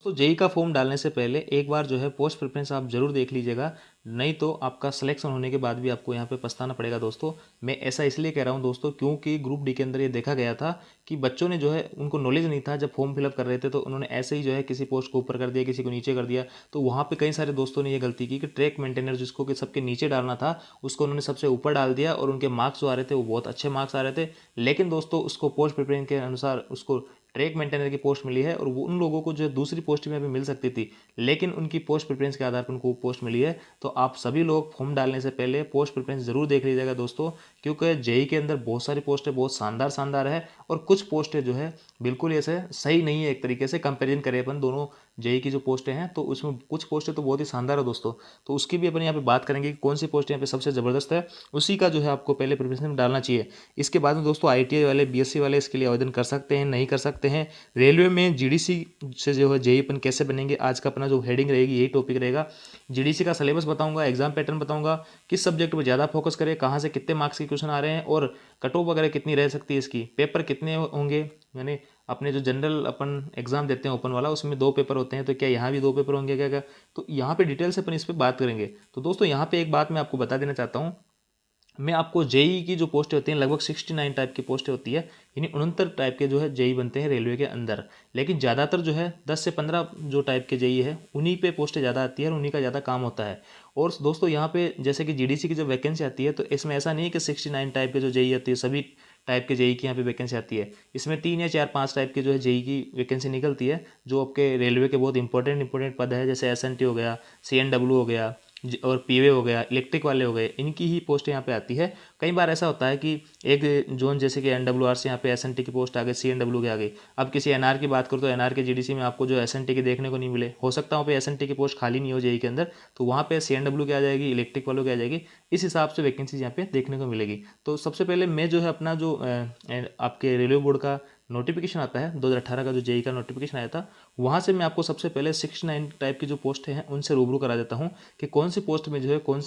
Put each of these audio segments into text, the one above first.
तो जेई का फॉर्म डालने से पहले एक बार जो है पोस्ट प्रेफरेंस आप जरूर देख लीजिएगा, नहीं तो आपका सिलेक्शन होने के बाद भी आपको यहाँ पे पछताना पड़ेगा दोस्तों। मैं ऐसा इसलिए कह रहा हूँ दोस्तों, क्योंकि ग्रुप डी के अंदर ये देखा गया था कि बच्चों ने जो है, उनको नॉलेज नहीं था, जब फॉर्म फिलअप कर रहे थे तो उन्होंने ऐसे ही जो है किसी पोस्ट को ऊपर कर दिया, किसी को नीचे कर दिया। तो वहाँ पे कई सारे दोस्तों ने ये गलती की कि ट्रैक मेंटेनर जिसको कि सबके नीचे डालना था, उसको उन्होंने सबसे ऊपर डाल दिया और उनके मार्क्स जो आ रहे थे वो बहुत अच्छे मार्क्स आ रहे थे। लेकिन दोस्तों उसको पोस्ट प्रेफरेंस के अनुसार उसको ट्रैक मेंटेनर की पोस्ट मिली है, और वो उन लोगों को जो दूसरी पोस्ट में भी मिल सकती थी, लेकिन उनकी पोस्ट प्रेफरेंस के आधार पर उनको पोस्ट मिली है। तो आप सभी लोग फॉर्म डालने से पहले पोस्ट प्रेफरेंस जरूर देख लीजिएगा दोस्तों, क्योंकि जेई के अंदर बहुत सारी पोस्टें बहुत शानदार शानदार है, और कुछ पोस्टें जो है बिल्कुल ऐसे सही नहीं है। एक तरीके से कंपेरिजन करें अपन दोनों जेई की जो पोस्टें हैं, तो उसमें कुछ पोस्टें तो बहुत ही शानदार है दोस्तों। तो उसकी भी अपन यहाँ पे बात करेंगे कि कौन सी पोस्ट यहाँ पे सबसे ज़बरदस्त है, उसी का जो है आपको पहले प्रिपरेशन में डालना चाहिए। इसके बाद में दोस्तों आईटीआई वाले, बीएससी वाले इसके लिए आवेदन कर सकते हैं, नहीं कर सकते हैं। रेलवे में जीडीसी से जो है जेई अपन कैसे बनेंगे, आज का अपना जो हेडिंग रहेगी यही टॉपिक रहेगा। जीडीसी का सिलेबस बताऊंगा, एग्जाम पैटर्न बताऊंगा, किस सब्जेक्ट पर ज़्यादा फोकस करें, कहाँ से कितने मार्क्स के क्वेश्चन आ रहे हैं, और कट ऑफ वगैरह कितनी रह सकती है इसकी, पेपर कितने होंगे। यानी अपने जो जनरल अपन एग्जाम देते हैं ओपन वाला, उसमें 2 पेपर होते हैं, तो क्या यहाँ भी 2 पेपर होंगे क्या क्या। तो यहाँ पे डिटेल से अपन इस पर बात करेंगे। तो दोस्तों यहाँ पे एक बात मैं आपको बता देना चाहता हूँ, मैं आपको जेई की जो पोस्टें होती हैं लगभग 69 टाइप की पोस्टें होती है, यानी 69 टाइप के जो है जेई बनते हैं रेलवे के अंदर। लेकिन ज़्यादातर जो है 10 से 15 जो टाइप के जेई है उन्हीं पे पोस्टें ज़्यादा आती है और उन्हीं का ज़्यादा काम होता है। और दोस्तों यहाँ पे जैसे कि जीडीसी की जो वैकेंसी आती है, तो इसमें ऐसा नहीं है कि 69 टाइप के जो जेई आती है सभी टाइप के जेई की यहाँ पे वैकेंसी आती है। इसमें 3 या 4 5 टाइप के जो है जेई की वैकेंसी निकलती है, जो आपके रेलवे के बहुत इंपॉर्टेंट पद है, जैसे एसएनटी हो गया, सीएनडब्ल्यू हो गया, और पीवे हो गया, इलेक्ट्रिक वाले हो गए, इनकी ही पोस्ट यहाँ पे आती है। कई बार ऐसा होता है कि एक जोन जैसे कि एनडब्ल्यूआर से यहाँ पे एसएनटी की पोस्ट आ गई, सीएनडब्ल्यू की आ गई। अब किसी एनआर की बात करो तो एनआर के जीडीसी में आपको जो एसएनटी की देखने को नहीं मिले, हो सकता है वहाँ पे एसएनटी की पोस्ट खाली नहीं हो जेई के अंदर, तो वहाँ पे सीएनडब्ल्यू की आ जाएगी, इलेक्ट्रिक वालों की आ जाएगी। इस हिसाब से वैकेंसीज यहाँ पे देखने को मिलेगी। तो सबसे पहले मैं जो है अपना जो आपके रेलवे बोर्ड का नोटिफिकेशन आता है 2018 का, जो जेई का नोटिफिकेशन आया था, वहाँ से मैं आपको सबसे पहले 69 टाइप की जो पोस्ट हैं उनसे रूबरू करा देता हूँ कि कौन सी पोस्ट में जो है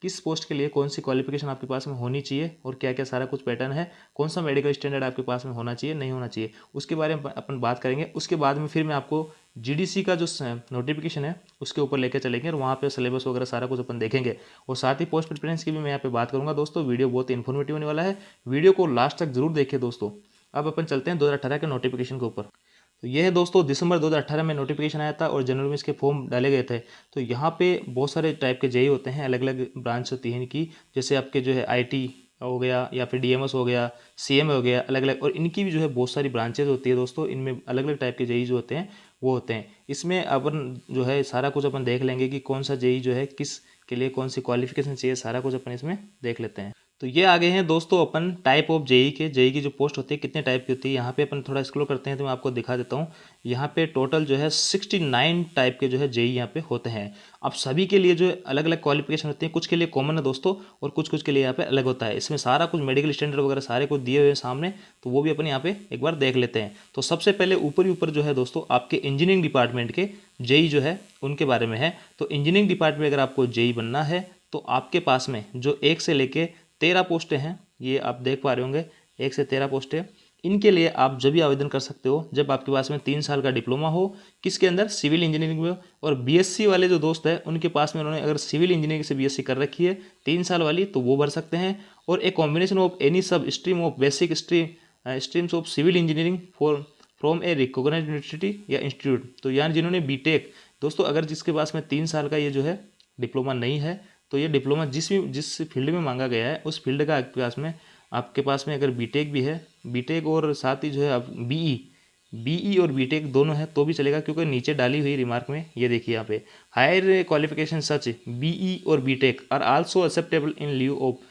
किस पोस्ट के लिए कौन सी क्वालिफिकेशन आपके पास में होनी चाहिए, और क्या क्या सारा कुछ पैटर्न है, कौन सा मेडिकल स्टैंडर्ड आपके पास में होना चाहिए, नहीं होना चाहिए, उसके बारे में अपन बात करेंगे। उसके बाद में फिर मैं आपको जीडीसी का जो नोटिफिकेशन है उसके ऊपर लेकर चलेंगे, और वहाँ पे सिलेबस वगैरह सारा कुछ अपन देखेंगे, और साथ ही पोस्ट प्रेफरेंस की भी मैं यहाँ पे बात करूँगा। दोस्तों वीडियो बहुत इन्फॉर्मेटिव होने वाला है, वीडियो को लास्ट तक जरूर देखिए दोस्तों। अब अपन चलते हैं 2018 के नोटिफिकेशन के ऊपर। तो ये है दोस्तों, दिसंबर 2018 में नोटिफिकेशन आया था और जनवरी में इसके फॉर्म डाले गए थे। तो यहाँ पे बहुत सारे टाइप के जेई होते हैं, अलग अलग ब्रांच होती है इनकी, जैसे आपके जो है आईटी हो गया, या फिर डीएमएस हो गया, सीएम हो गया, अलग अलग, और इनकी भी जो है बहुत सारी ब्रांचेज होती है दोस्तों। इनमें अलग अलग टाइप के जेई जो होते हैं वो होते हैं। इसमें अपन जो है सारा कुछ अपन देख लेंगे कि कौन सा जेई जो है किस के लिए कौन सी क्वालिफिकेशन चाहिए, सारा कुछ अपन इसमें देख लेते हैं। तो ये आगे हैं दोस्तों अपन टाइप ऑफ जेई के, जेई की जो पोस्ट होती है कितने टाइप की होती है, यहाँ पे अपन थोड़ा एक्सप्लोर करते हैं तो मैं आपको दिखा देता हूँ। यहाँ पे टोटल जो है 69 टाइप के जो है जेई यहाँ पे होते हैं। अब सभी के लिए जो है अलग अलग क्वालिफिकेशन होती है, कुछ के लिए कॉमन है दोस्तों, और कुछ कुछ के लिए यहाँ पे अलग होता है। इसमें सारा कुछ मेडिकल स्टैंडर्ड वगैरह सारे कुछ दिए हुए हैं सामने, तो वो भी अपन यहाँ पे एक बार देख लेते हैं। तो सबसे पहले ऊपर ही ऊपर जो है दोस्तों आपके इंजीनियरिंग डिपार्टमेंट के जेई जो है उनके बारे में है। तो इंजीनियरिंग डिपार्टमेंट में अगर आपको जेई बनना है, तो आपके पास में जो 1 से लेके 13 पोस्टें हैं, ये आप देख पा रहे होंगे 1 से 13 पोस्टें। इनके लिए आप जब भी आवेदन कर सकते हो जब आपके पास में 3 साल का डिप्लोमा हो, किसके अंदर, सिविल इंजीनियरिंग में। और बीएससी वाले जो दोस्त हैं उनके पास में उन्होंने अगर सिविल इंजीनियरिंग से बीएससी कर रखी है 3 साल वाली, तो वो भर सकते हैं। और एक combination of any sub stream of basic streams of civil engineering for from a recognised university या इंस्टीट्यूट। तो यार जिन्होंने बीटेक, दोस्तों अगर जिसके पास में 3 साल का ये जो है डिप्लोमा नहीं है, तो ये डिप्लोमा जिस फील्ड में मांगा गया है उस फील्ड का आपके पास में अगर बीटेक भी है, बीटेक और साथ ही जो है आप बीई और बीटेक दोनों है तो भी चलेगा, क्योंकि नीचे डाली हुई रिमार्क में ये देखिए यहाँ पे हायर क्वालिफिकेशन सच बीई और BTech are also acceptable in leave of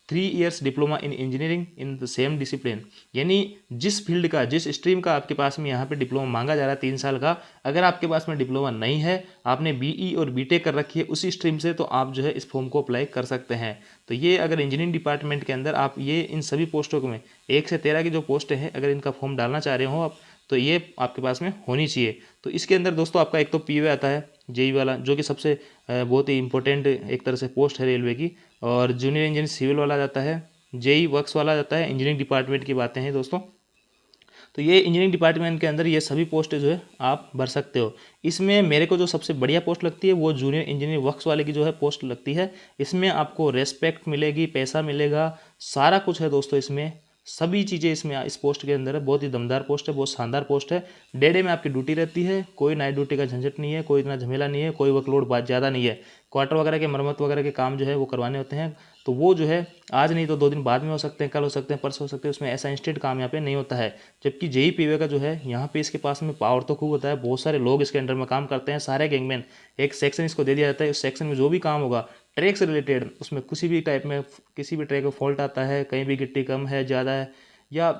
3 years diploma in engineering in the same discipline. यानी जिस फील्ड का, जिस स्ट्रीम का आपके पास में यहाँ पे डिप्लोमा मांगा जा रहा है 3 साल का, अगर आपके पास में डिप्लोमा नहीं है, आपने बीई और बीटेक कर रखी है उसी स्ट्रीम से, तो आप जो है इस फॉर्म को अप्लाई कर सकते हैं। तो ये अगर इंजीनियरिंग डिपार्टमेंट के अंदर आप ये इन सभी पोस्टों में 1 से 13 की जो पोस्टें हैं, अगर इनका फॉर्म डालना चाह रहे हो आप, तो ये आपके पास में होनी चाहिए। तो इसके अंदर दोस्तों आपका एक तो पीवे आता है जेई वाला, जो कि सबसे बहुत ही इंपॉर्टेंट एक तरह से पोस्ट है रेलवे की, और जूनियर इंजीनियर सिविल वाला जाता है, जेई वर्क्स वाला जाता है। इंजीनियरिंग डिपार्टमेंट की बातें हैं दोस्तों। तो ये इंजीनियरिंग डिपार्टमेंट के अंदर ये सभी पोस्ट जो है आप भर सकते हो। इसमें मेरे को जो सबसे बढ़िया पोस्ट लगती है वो जूनियर इंजीनियर वर्क्स वाले की जो है पोस्ट लगती है। इसमें आपको रेस्पेक्ट मिलेगी, पैसा मिलेगा, सारा कुछ है दोस्तों। इसमें सभी चीज़ें इसमें इस पोस्ट के अंदर है। बहुत ही दमदार पोस्ट है, बहुत शानदार पोस्ट है। डे में आपकी ड्यूटी रहती है, कोई नाइट ड्यूटी का झंझट नहीं है, कोई इतना झमेला नहीं है, कोई वर्कलोड बहुत ज़्यादा नहीं है। क्वार्टर वगैरह के मरम्मत वगैरह के काम जो है वो करवाने होते हैं, तो वो जो है आज नहीं तो 2 दिन बाद में हो सकते हैं, कल हो सकते हैं, परसों हो सकते हैं। उसमें ऐसा इंस्टेंट काम यहाँ पे नहीं होता है। जबकि जेई पीवे का जो है यहाँ पे इसके पास में पावर तो खूब होता है, बहुत सारे लोग इसके अंडर में काम करते हैं, सारे गैंगमैन। एक सेक्शन इसको दे दिया जाता है, उस सेक्शन में जो भी काम होगा ट्रैक से रिलेटेड, उसमें किसी भी टाइप में किसी भी ट्रैक में फॉल्ट आता है, कहीं भी गिट्टी कम है, ज़्यादा है, या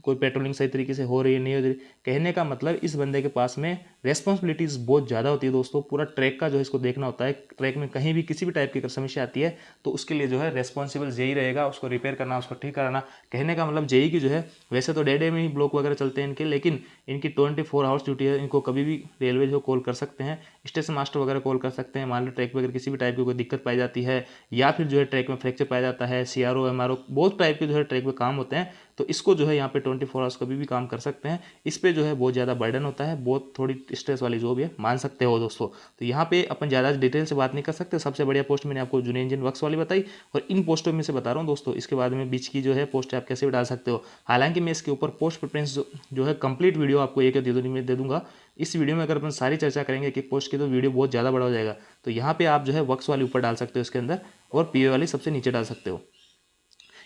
कोई पेट्रोलिंग सही तरीके से हो रही है नहीं हो रही, कहने का मतलब इस बंदे के पास में रेस्पॉन्सिबिलिटीज़ बहुत ज़्यादा होती है दोस्तों। पूरा ट्रैक का जो है इसको देखना होता है। ट्रैक में कहीं भी किसी भी टाइप की अगर समस्या आती है तो उसके लिए जो है रेस्पॉन्सिबल जेई रहेगा, उसको रिपेयर करना, उसको ठीक कराना। कहने का मतलब जेई की जो है वैसे तो डे में ही ब्लॉक वगैरह चलते हैं इनके, लेकिन इनकी 24 आवर्स ड्यूटी है। इनको कभी भी रेलवे जो कॉल कर सकते हैं, स्टेशन मास्टर वगैरह कॉल कर सकते हैं। मान लो ट्रैक वगैरह किसी भी टाइप की कोई दिक्कत पाई जाती है, या फिर जो है ट्रैक में फ्रैक्चर पाया जाता है, सीआरओ एमआरओ बहुत टाइप के जो है ट्रैक में काम होते हैं, तो इसको जो है यहाँ पे 24 आवर्स कभी भी काम कर सकते हैं। इस पे जो है बहुत ज़्यादा बर्डन होता है, बहुत थोड़ी स्ट्रेस वाली जॉब है, मान सकते हो दोस्तों। तो यहाँ पे अपन ज़्यादा डिटेल से बात नहीं कर सकते। सबसे बढ़िया पोस्ट मैंने आपको जूनियर इंजीनियर वर्क्स वाली बताई, और इन पोस्टों में से बता रहा हूँ दोस्तों। इसके बाद में बीच की जो है पोस्ट आप कैसे भी डाल सकते हो। हालांकि मैं इसके ऊपर पोस्ट प्रेफरेंस जो है कंप्लीट वीडियो आपको एक दे दूंगा। इस वीडियो में अगर अपन सारी चर्चा करेंगे कि पोस्ट की, तो वीडियो बहुत ज़्यादा बड़ा हो जाएगा। तो यहाँ पे आप जो है वर्क्स वाली ऊपर डाल सकते हो इसके अंदर, और पीए वाली सबसे नीचे डाल सकते हो।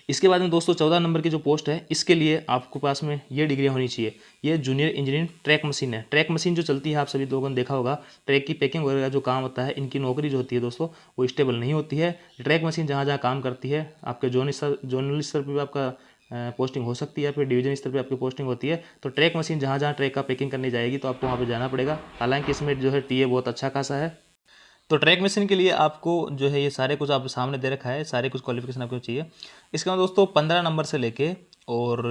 इसके बाद में दोस्तों 14 नंबर की जो पोस्ट है, इसके लिए आपको पास में ये डिग्री होनी चाहिए। ये जूनियर इंजीनियरिंग ट्रैक मशीन है। ट्रैक मशीन जो चलती है, आप सभी लोगों ने देखा होगा, ट्रैक की पैकिंग वगैरह का जो काम होता है, इनकी नौकरी जो होती है दोस्तों वो स्टेबल नहीं होती है। ट्रैक मशीन जहाँ जहाँ काम करती है, आपके जोनल स्तर पर भी आपका पोस्टिंग हो सकती है, या फिर डिवीजन स्तर पर आपकी पोस्टिंग होती है। तो ट्रैक मशीन जहाँ जहाँ ट्रैक का पैकिंग करने जाएगी तो आपको वहाँ पर जाना पड़ेगा। हालांकि इसमें जो है टीए बहुत अच्छा खासा है। तो ट्रैक मशीन के लिए आपको जो है ये सारे कुछ आप सामने दे रखा है, सारे कुछ क्वालिफिकेशन आपको चाहिए। इसके बाद दोस्तों 15 नंबर से लेके और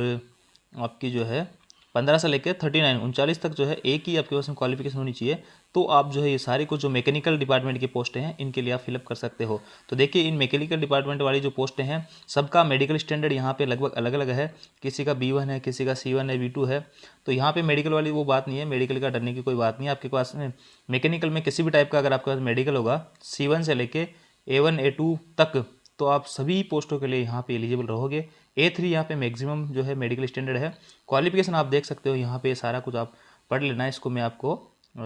आपकी जो है 15 से लेकर 39 तक जो है एक ही आपके पास में क्वालिफिकेशन होनी चाहिए। तो आप जो है ये सारी कुछ जो मैकेनिकल डिपार्टमेंट की पोस्टें हैं, इनके लिए आप फिलअप कर सकते हो। तो देखिए इन मैकेनिकल डिपार्टमेंट वाली जो पोस्टें हैं, सबका मेडिकल स्टैंडर्ड यहाँ पे लगभग अलग अलग है। किसी का B1 है, किसी का C1 है, B2 है। तो यहाँ पे मेडिकल वाली वो बात नहीं है, मेडिकल का डरने की कोई बात नहीं है। आपके पास में मैकेनिकल में किसी भी टाइप का अगर आपके पास मेडिकल होगा, C1 से लेके A1 A2 तक, तो आप सभी पोस्टों के लिए यहाँ पे एलिजिबल रहोगे। A3 यहाँ पे मैक्सिमम जो है मेडिकल स्टैंडर्ड है। क्वालिफिकेशन आप देख सकते हो यहाँ पे, सारा कुछ आप पढ़ लेना है। इसको मैं आपको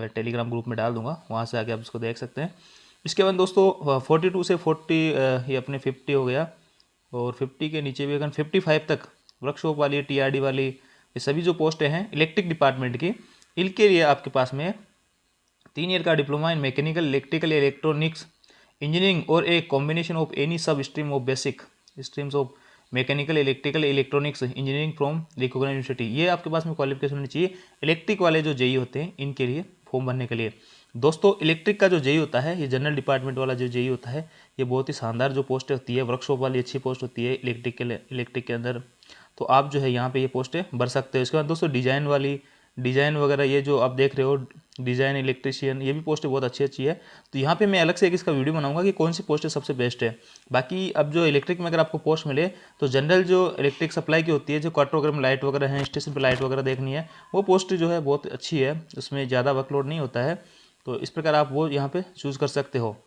टेलीग्राम ग्रुप में डाल दूंगा, वहाँ से आके आप इसको देख सकते हैं। इसके बाद दोस्तों 42 से 40 ये अपने 50 हो गया, और 50 के नीचे भी अगर 55 तक वर्कशॉप वाली, TRD वाली, ये सभी जो पोस्टें हैं इलेक्ट्रिक डिपार्टमेंट की, इनके लिए आपके पास में 3 ईयर का diploma in mechanical, electrical, electronics engineering और a combination of any sub stream of basic streams of mechanical, electrical, electronics engineering from recognised university, ये आपके पास में क्वालिफिकेशन होनी चाहिए। इलेक्ट्रिक वाले जो जेई होते हैं इनके लिए फॉर्म भरने के लिए दोस्तों, इलेक्ट्रिक का जो जेई होता है, ये जनरल डिपार्टमेंट वाला जो जेई होता है, ये बहुत ही शानदार जो पोस्ट होती है, वर्कशॉप वाली अच्छी पोस्ट होती है इलेक्ट्रिक के अंदर। तो आप जो है यहाँ पे ये पोस्टें भर सकते हो। इसके बाद दोस्तों डिजाइन वाली, डिज़ाइन वगैरह ये जो आप देख रहे हो, डिज़ाइन इलेक्ट्रीशियन, ये भी पोस्टें बहुत अच्छी अच्छी है। तो यहाँ पे मैं अलग से एक इसका वीडियो बनाऊंगा कि कौन सी पोस्टें सबसे बेस्ट है। बाकी अब जो इलेक्ट्रिक में अगर आपको पोस्ट मिले, तो जनरल जो इलेक्ट्रिक सप्लाई की होती है, जो क्वार्टर वगैरह में लाइट वगैरह है, स्टेशन पर लाइट वगैरह देखनी है, वो पोस्ट जो है बहुत अच्छी है, उसमें ज़्यादा वर्कलोड नहीं होता है। तो इस प्रकार आप वो यहाँ पर चूज़ कर सकते हो।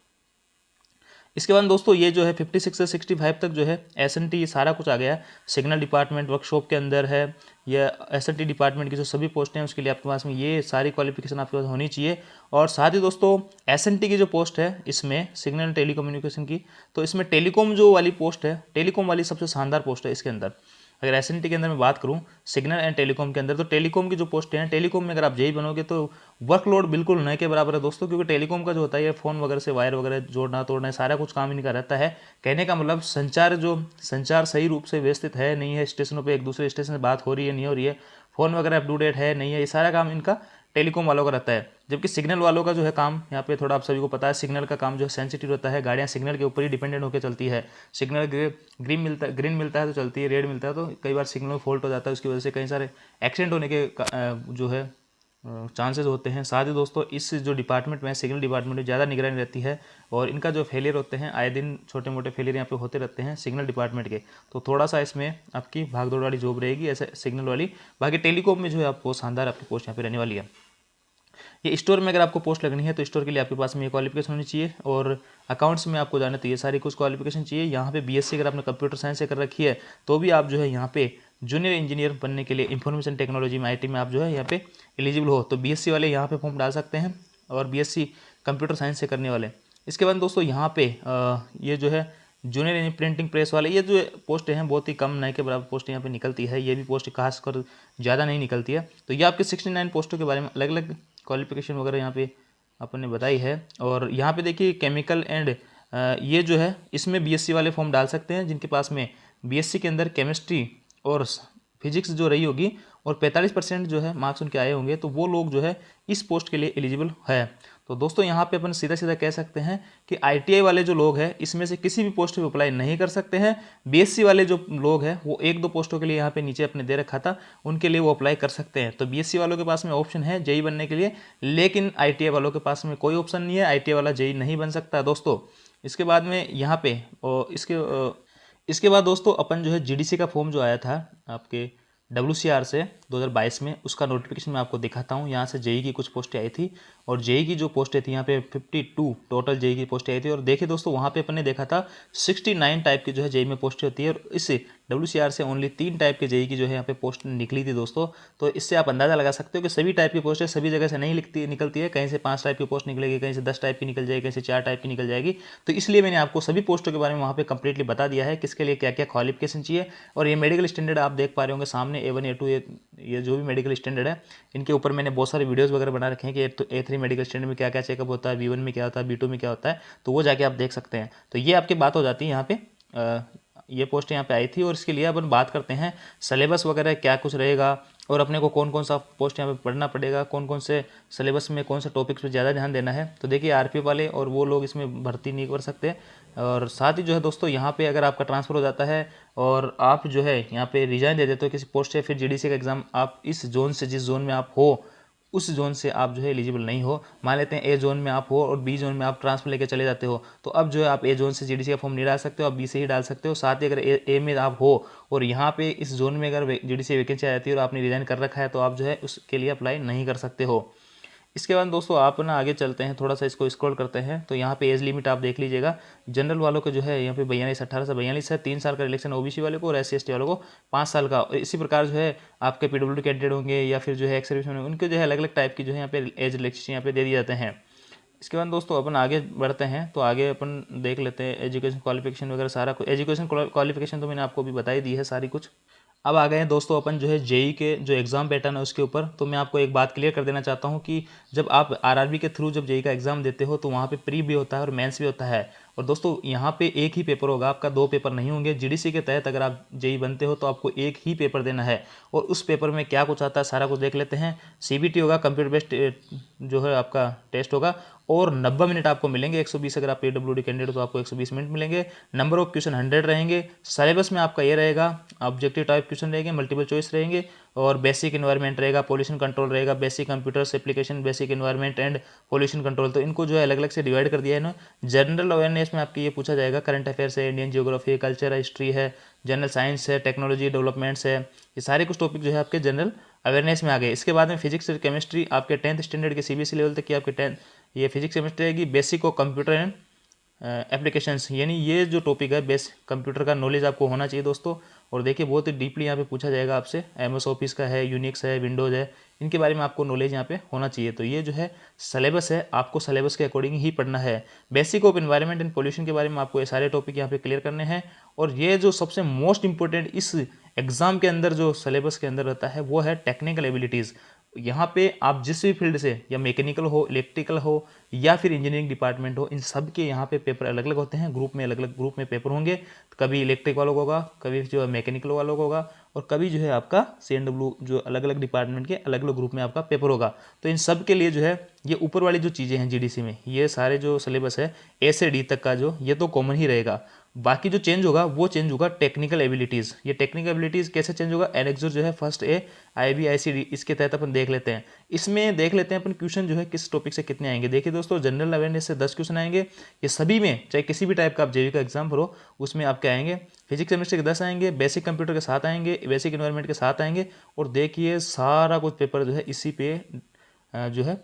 इसके बाद दोस्तों ये जो है 56 से 65 तक जो है SNT, ये सारा कुछ आ गया। सिग्नल डिपार्टमेंट वर्कशॉप के अंदर है, या SNT डिपार्टमेंट की जो सभी पोस्टें हैं उसके लिए आपके पास में ये सारी क्वालिफिकेशन आपके पास होनी चाहिए। और साथ ही दोस्तों SNT की जो पोस्ट है इसमें सिग्नल टेलीकम्युनिकेशन की, तो इसमें टेलीकॉम जो वाली पोस्ट है, टेलीकॉम वाली सबसे शानदार पोस्ट है इसके अंदर। अगर SNT के अंदर मैं बात करूं सिग्नल एंड टेलीकॉम के अंदर, तो टेलीकॉम की जो पोस्ट हैं, टेलीकॉम में अगर आप जेई बनोगे तो वर्कलोड बिल्कुल न के बराबर है दोस्तों। क्योंकि टेलीकॉम का जो होता है, ये फ़ोन वगैरह से वायर वगैरह जोड़ना तोड़ना, सारा कुछ काम इनका रहता है। कहने का मतलब संचार सही रूप से व्यवस्थित है नहीं है, स्टेशनों पर एक दूसरे स्टेशन से बात हो रही है नहीं हो रही है, फ़ोन वगैरह अप टू डेट है नहीं है, ये सारा काम इनका टेलीकॉम वालों का रहता है। जबकि सिग्नल वालों का जो है काम, यहाँ पे थोड़ा आप सभी को पता है, सिग्नल का काम जो है सेंसिटिव होता है। गाड़ियाँ सिग्नल के ऊपर ही डिपेंडेंट होकर चलती है। सिग्नल ग्रीन मिलता है तो चलती है, रेड मिलता है तो कई बार सिग्नल में फॉल्ट हो जाता है। उसकी वजह से कई सारे एक्सीडेंट होने के जो है चांसेस होते हैं। साथ ही दोस्तों इस जो डिपार्टमेंट में सिग्नल डिपार्टमेंट में ज़्यादा निगरानी रहती है और इनका जो फेलियर होते हैं आए दिन छोटे मोटे फेलियर यहाँ पे होते रहते हैं सिग्नल डिपार्टमेंट के। तो थोड़ा सा इसमें आपकी भागदौड़ वाली जॉब रहेगी ऐसे सिग्नल वाली। बाकी टेलीकॉम में जो है आपको शानदार आपकी पोस्ट यहाँ पे रहने वाली है। ये स्टोर में अगर आपको पोस्ट लगनी है तो स्टोर के लिए आपके पास में ये क्वालिफिकेशन होनी चाहिए और अकाउंट्स में आपको जाना तो ये सारी कुछ क्वालिफिकेशन चाहिए। यहाँ पे बीएससी अगर आपने कंप्यूटर साइंस से कर रखी है तो भी आप जो है यहाँ पे जूनियर इंजीनियर बनने के लिए इंफॉर्मेशन टेक्नोलॉजी में आईटी में आप जो है यहाँ पे एलिजिबल हो तो बीएससी वाले यहाँ पे फॉर्म डाल सकते हैं और बीएससी कंप्यूटर साइंस से करने वाले। इसके बाद दोस्तों यहाँ पे ये जो है जूनियर प्रिंटिंग प्रेस वाले ये जो पोस्ट हैं बहुत ही कम नए के बराबर पोस्ट यहाँ पे निकलती है। ये भी पोस्ट खासकर ज़्यादा नहीं निकलती है। तो ये आपके 69 पोस्टों के बारे में अलग अलग क्वालिफिकेशन वगैरह यहाँ पे अपन ने बताई है। और यहाँ पे देखिए केमिकल एंड ये जो है इसमें बीएससी वाले फॉर्म डाल सकते हैं जिनके पास में बीएससी के अंदर केमिस्ट्री और फिजिक्स जो रही होगी और 45% जो है मार्क्स उनके आए होंगे तो वो लोग जो है इस पोस्ट के लिए एलिजिबल है। तो दोस्तों यहाँ पे अपन सीधा सीधा कह सकते हैं कि आईटीआई वाले जो लोग हैं इसमें से किसी भी पोस्ट पे अप्लाई नहीं कर सकते हैं। बीएससी वाले जो लोग हैं वो एक दो पोस्टों के लिए यहाँ पे नीचे अपने दे रखा था उनके लिए वो अप्लाई कर सकते हैं। तो बीएससी वालों के पास में ऑप्शन है जेई बनने के लिए, लेकिन आईटीआई वालों के पास में कोई ऑप्शन नहीं है, आईटीआई वाला जेई नहीं बन सकता दोस्तों। इसके बाद में यहाँ पे इसके बाद दोस्तों अपन जो है जीडीसी का फॉर्म जो आया था आपके WCR से 2022 में उसका नोटिफिकेशन मैं आपको दिखाता हूँ। यहाँ से जेई की कुछ पोस्टें आई थी और जेई की जो पोस्टें थी यहाँ पे 52 टोटल जेई की पोस्टें आई थी। और देखिए दोस्तों वहाँ पे अपन ने देखा था 69 टाइप की जो है जेई में पोस्टें होती है और इस WCR से ओनली 3 टाइप के जेई की जो है यहाँ पे पोस्ट निकली थी दोस्तों। तो इससे आप अंदाज़ा लगा सकते हो कि सभी टाइप की पोस्टें सभी जगह से नहीं निकलती है। कहीं से 5 टाइप की पोस्ट निकलेगी, कहीं से 10 टाइप की निकल जाएगी, कहीं से 4 टाइप की निकल जाएगी। तो इसलिए मैंने आपको सभी पोस्टों के बारे में वहाँ पे कंप्लीटली बता दिया है किसके लिए क्या क्या क्वालिफिकेशन चाहिए। और ये मेडिकल स्टैंडर्ड आप देख पा रहे होंगे सामने A1 A2 ये जो भी मेडिकल स्टैंडर्ड है इनके ऊपर मैंने बहुत सारे वीडियोस वगैरह बना रखे हैं कि A3 मेडिकल स्टैंडर्ड में क्या क्या चेकअप होता है, B1 में क्या होता है, B2 में क्या होता है, तो वो जाके आप देख सकते हैं। तो ये आपकी बात हो जाती है यहाँ पे ये पोस्ट यहाँ पे आई थी। और इसके लिए अपन बात करते हैं सिलेबस वगैरह क्या कुछ रहेगा और अपने को कौन कौन सा पोस्ट यहाँ पे पढ़ना पड़ेगा, कौन कौन से सिलेबस में कौन से टॉपिक्स पे ज़्यादा ध्यान देना है। तो देखिए आरपी वाले और वो लोग इसमें भर्ती नहीं कर सकते। और साथ ही जो है दोस्तों यहाँ पे अगर आपका ट्रांसफ़र हो जाता है और आप जो है यहाँ पे रिजाइन दे देते हो किसी पोस्ट से, फिर जीडीसी का एग्ज़ाम आप इस जोन से जिस जोन में आप हो उस जोन से आप जो है एलिजिबल नहीं हो। मान लेते हैं ए जोन में आप हो और बी जोन में आप ट्रांसफर लेके चले जाते हो तो अब जो है आप ए जोन से जीडीसी का फॉर्म नहीं डाल सकते हो, आप बी से ही डाल सकते हो। साथ ही अगर ए में आप हो और यहाँ पे इस जोन में अगर जीडीसी वैकेंसी आ जाती है और आपने रिजाइन कर रखा है तो आप जो है उसके लिए अप्लाई नहीं कर सकते हो। इसके बाद दोस्तों आप ना आगे चलते हैं, थोड़ा सा इसको स्क्रॉल करते हैं तो यहाँ पे एज लिमिट आप देख लीजिएगा। जनरल वालों को जो है यहाँ पे 18 से 42 है, 3 साल का रिलेक्शन ओबीसी वाले को और SC ST वालों को 5 साल का। इसी प्रकार जो है आपके PWD कैंडिडेट होंगे या फिर जो है एक्स सर्विस होंगे उनके जो है अलग अलग टाइप की जो है यहाँ पे एज रिलेक्सेशन यहाँ पे दे दिए जाते हैं। इसके बाद दोस्तों अपन आगे बढ़ते हैं तो आगे अपन देख लेते हैं एजुकेशन क्वालिफिकेशन वगैरह सारा कुछ। एजुकेशन क्वालिफिकेशन तो मैंने आपको भी बताई दी है सारी कुछ। अब आ गए हैं दोस्तों अपन जो है जेई के जो एग्ज़ाम पैटर्न है उसके ऊपर। तो मैं आपको एक बात क्लियर कर देना चाहता हूँ कि जब आप आरआरबी के थ्रू जब जेई का एग्ज़ाम देते हो तो वहाँ पे प्री भी होता है और मेंस भी होता है। और दोस्तों यहाँ पे एक ही पेपर होगा, आपका 2 पेपर नहीं होंगे। जीडीसी के तहत अगर आप जेई बनते हो तो आपको एक ही पेपर देना है और उस पेपर में क्या कुछ आता है सारा कुछ देख लेते हैं। CBT होगा, कंप्यूटर बेस्ड जो है आपका टेस्ट होगा और 90 मिनट आपको मिलेंगे। 120 अगर आप PWD कैंडिडेट हो तो आपको 120 मिनट मिलेंगे। नंबर ऑफ क्वेश्चन 100 रहेंगे। सिलेबस में आपका ये रहेगा ऑब्जेक्टिव टाइप क्वेश्चन रहेंगे, मल्टीपल चॉइस रहेंगे और बेसिक इन्वायरमेंट रहेगा, पोल्यूशन कंट्रोल रहेगा, basic computers application, basic environment and pollution control. तो इनको जो है अलग अलग से डिवाइड कर दिया है ना। जनरल अवेयरनेस में आपकी ये पूछा जाएगा करंट अफेयर्स है, इंडियन जियोग्राफी, कल्चर, हिस्ट्री है, जनरल साइंस है, टेक्नोलॉजी डेवलपमेंट्स है। ये सारे कुछ टॉपिक जो है आपके जनरल अवेयरनेस में आ गए। इसके बाद में फिजिक्स और केमिस्ट्री आपके 10th स्टैंडर्ड के CBSE लेवल तक की आपके 10 ये फिजिक्स केमिस्ट्री रहेगी। बेसिक और कंप्यूटर एंड एप्लीकेशंस यानी ये जो टॉपिक है बेस कंप्यूटर का नॉलेज आपको होना चाहिए दोस्तों। और देखिए बहुत ही डीपली यहाँ पे पूछा जाएगा आपसे, MS ऑफिस का है, यूनिक्स है, विंडोज़ है, इनके बारे में आपको नॉलेज यहाँ पे होना चाहिए। तो ये जो है सिलेबस है, आपको सिलेबस के अकॉर्डिंग ही पढ़ना है। Basic of environment and pollution के बारे में आपको ये सारे टॉपिक यहाँ पे क्लियर करने हैं। और ये जो सबसे मोस्ट इंपॉर्टेंट इस एग्जाम के अंदर जो सिलेबस के अंदर रहता है वो है टेक्निकल एबिलिटीज़। यहाँ पे आप जिस भी फील्ड से, या मैकेनिकल हो, इलेक्ट्रिकल हो या फिर इंजीनियरिंग डिपार्टमेंट हो, इन सब के यहाँ पे पेपर अलग अलग होते हैं। ग्रुप में अलग अलग ग्रुप में पेपर होंगे। कभी इलेक्ट्रिक वालों को होगा, कभी जो है मैकेनिकल वालों को होगा और कभी जो है आपका CNW जो अलग अलग डिपार्टमेंट के अलग अलग ग्रुप में आपका पेपर होगा। तो इन सब के लिए जो है ये ऊपर वाली जो चीज़ें हैं GDC में, ये सारे जो सिलेबस है A से D तक का जो ये तो कॉमन ही रहेगा। बाकी जो चेंज होगा वो चेंज होगा टेक्निकल एबिलिटीज़। ये टेक्निकल एबिलिटीज़ कैसे चेंज होगा, एनेक्सर जो है फर्स्ट ए IB ICD इसके तहत अपन देख लेते हैं। इसमें देख लेते हैं अपन क्वेश्चन जो है किस टॉपिक से कितने आएंगे। देखिए दोस्तों, जनरल अवेयरनेस से 10 क्वेश्चन आएंगे, ये सभी में चाहे किसी भी टाइप का आप जेईई का एग्जाम भरो उसमें आपके आएंगे। फिजिक्स केमिस्ट्री के 10 आएंगे, बेसिक कंप्यूटर के 7 आएंगे, बेसिक इन्वायरमेंट के 7 आएंगे। और देखिए सारा कुछ पेपर जो है इसी पे जो है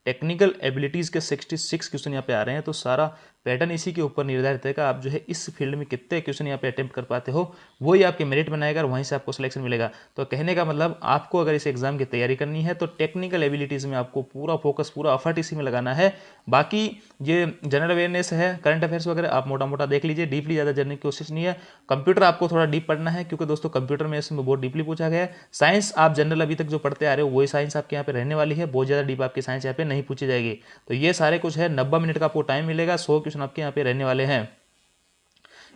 टेक्निकल एबिलिटीज़ के 66 क्वेश्चन यहाँ पे आ रहे हैं। तो सारा पैटर्न इसी के ऊपर निर्धारित है कि आप जो है इस फील्ड में कितने क्वेश्चन यहाँ पे अटेम्प्ट कर पाते हो, वही आपके मेरिट बनाएगा और वहीं से आपको सिलेक्शन मिलेगा। तो कहने का मतलब आपको अगर इस एग्जाम की तैयारी करनी है तो टेक्निकल एबिलिटीज़ में आपको पूरा फोकस, पूरा एफर्ट इसी में लगाना है। बाकी ये जनरल अवेयरनेस है, करंट अफेयर्स वगैरह आप मोटा मोटा देख लीजिए, डीपली ज़्यादा जानने की कोशिश नहीं है। कंप्यूटर आपको थोड़ा डीप पढ़ना है क्योंकि दोस्तों कंप्यूटर में इसमें बहुत डीपली पूछा गया है। साइंस आप जनरल अभी तक जो पढ़ते आ रहे हो वही साइंस आपके यहाँ पे रहने वाली है, बहुत ज़्यादा डीप आपकी साइंस यहाँ पे नहीं पूछी जाएगी। तो ये सारे कुछ है, 90 मिनट का आपको टाइम मिलेगा, 100 क्वेश्चन आपके यहाँ पे रहने वाले हैं।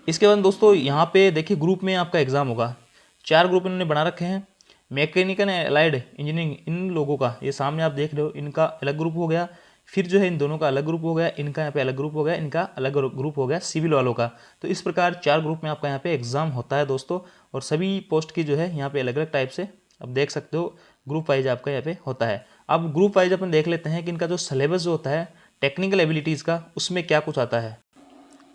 इसके बाद दोस्तों यहाँ पे देखिए ग्रुप में आपका एग्जाम होगा, 4 ग्रुप इन्होंने बना रखे हैं। मैकेनिकल अलाइड इंजीनियरिंग इन लोगों का, ये सामने आप देख रहे हो, इनका अलग ग्रुप हो गया। फिर जो है इन दोनों का अलग ग्रुप हो गया, इनका यहाँ पे अलग ग्रुप हो गया, इनका अलग ग्रुप हो गया सिविल वालों का। तो इस प्रकार 4 ग्रुप में आपका यहाँ पे एग्जाम होता है दोस्तों। और सभी पोस्ट की जो है यहाँ पे अलग अलग टाइप से अब देख सकते हो ग्रुप वाइज आपका यहाँ पे होता है। अब ग्रुप वाइज अपन देख लेते हैं कि इनका जो सिलेबस जो होता है टेक्निकल एबिलिटीज़ का, उसमें क्या कुछ आता है।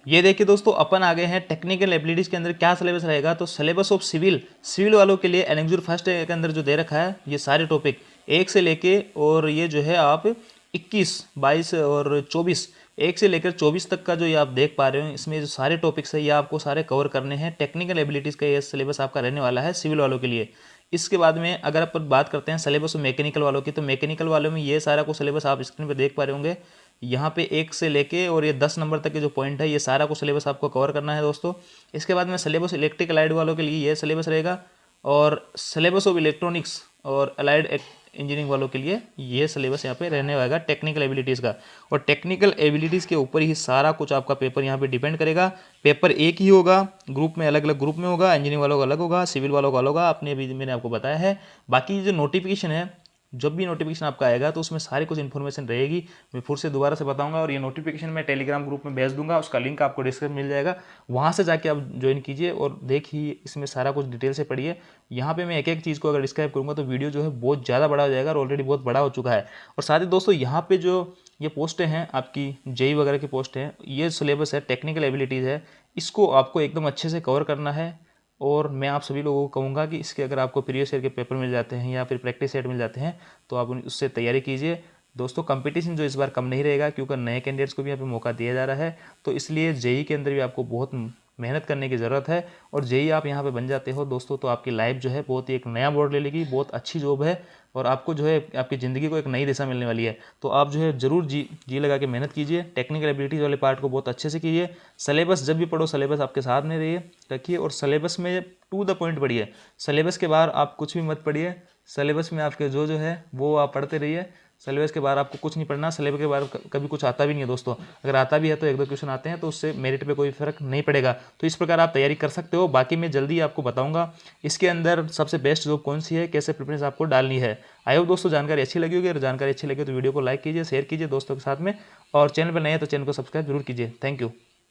ये देखिए दोस्तों, अपन आ गए हैं टेक्निकल एबिलिटीज़ के अंदर क्या सिलेबस रहेगा। तो सिलेबस ऑफ सिविल वालों के लिए एनेक्सर फर्स्ट के अंदर जो दे रखा है, ये सारे टॉपिक 1 से लेके और ये जो है आप 21, 22 और 24, 1 से लेकर 24 तक का जो ये आप देख पा रहे हो, इसमें जो सारे टॉपिक्स है ये आपको सारे कवर करने हैं। टेक्निकल एबिलिटीज़ का ये सिलेबस आपका रहने वाला है सिविल वालों के लिए। इसके बाद में अगर अपन बात करते हैं सिलेबस मैकेनिकल वालों की, तो मैकेनिकल वालों में ये सारा कुछ सिलेबस आप स्क्रीन पे देख पा रहे होंगे। यहाँ पे 1 से लेके और ये 10 नंबर तक के जो पॉइंट है, ये सारा कुछ सिलेबस आपको कवर करना है दोस्तों। इसके बाद में सिलेबस इलेक्ट्रिक अलाइड वालों के लिए ये सिलेबस रहेगा, और सिलेबस ऑफ इलेक्ट्रॉनिक्स और अलाइड इंजीनियरिंग वालों के लिए ये सिलेबस यहाँ पे रहने वाला टेक्निकल एबिलिटीज़ का। और टेक्निकल एबिलिटीज़ के ऊपर ही सारा कुछ आपका पेपर यहाँ पे डिपेंड करेगा। पेपर एक ही होगा, ग्रुप में अलग अलग ग्रुप में होगा, इंजीनियरिंग वालों का अलग होगा, सिविल वालों का अलग होगा, अपने अभी मैंने आपको बताया है। बाकी जो नोटिफिकेशन है, जब भी नोटिफिकेशन आपका आएगा तो उसमें सारी कुछ इन्फॉर्मेशन रहेगी, मैं फिर से दोबारा से बताऊंगा। और ये नोटिफिकेशन मैं टेलीग्राम ग्रुप में भेज दूंगा, उसका लिंक आपको डिस्क्रिप्शन मिल जाएगा, वहाँ से जाके आप ज्वाइन कीजिए और देखिए इसमें सारा कुछ डिटेल से पढ़िए। यहाँ पे मैं एक एक चीज़ को अगर डिस्क्राइब करूँगा तो वीडियो जो है बहुत ज़्यादा बड़ा हो जाएगा, और ऑलरेडी बहुत बड़ा हो चुका है। और साथ ही दोस्तों यहाँ पे जो ये पोस्टें हैं आपकी जेईई वगैरह की पोस्ट हैं, ये सिलेबस है, टेक्निकल एबिलिटीज़ है, इसको आपको एकदम अच्छे से कवर करना है। और मैं आप सभी लोगों को कहूँगा कि इसके अगर आपको प्रीवियस ईयर के पेपर मिल जाते हैं या फिर प्रैक्टिस सेट मिल जाते हैं तो आप उससे तैयारी कीजिए दोस्तों। कंपटीशन जो इस बार कम नहीं रहेगा क्योंकि नए कैंडिडेट्स को भी यहाँ पे मौका दिया जा रहा है। तो इसलिए जेईई के अंदर भी आपको बहुत मेहनत करने की ज़रूरत है। और जेईई आप यहाँ पे बन जाते हो दोस्तों तो आपकी लाइफ जो है बहुत ही एक नया बोर्ड ले लेगी, बहुत अच्छी जॉब है, और आपको जो है आपकी ज़िंदगी को एक नई दिशा मिलने वाली है। तो आप जो है ज़रूर जी लगा के मेहनत कीजिए, टेक्निकल एबिलिटीज़ वाले पार्ट को बहुत अच्छे से कीजिए। सिलेबस जब भी पढ़ो सिलेबस आपके साथ में रखिए, और सिलेबस में टू द पॉइंट पढ़िए। सिलेबस के बाहर आप कुछ भी मत पढ़िए, सिलेबस में आपके जो है वो आप पढ़ते रहिए। सिलेबस के बाहर आपको कुछ नहीं पढ़ना, सिलेबस के बाहर कभी कुछ आता भी नहीं है दोस्तों। अगर आता भी है तो 1-2 क्वेश्चन आते हैं, तो उससे मेरिट पे कोई फर्क नहीं पड़ेगा। तो इस प्रकार आप तैयारी कर सकते हो। बाकी मैं जल्दी आपको बताऊंगा इसके अंदर सबसे बेस्ट जॉब कौन सी है, कैसे प्रेफरेंस आपको डालनी है। आई होप दोस्तों जानकारी अच्छी लगी होगी। अगर जानकारी अच्छी लगी तो वीडियो को लाइक कीजिए, शेयर कीजिए दोस्तों के साथ में, और चैनल पर नए हैं तो चैनल को सब्सक्राइब जरूर कीजिए। Thank you.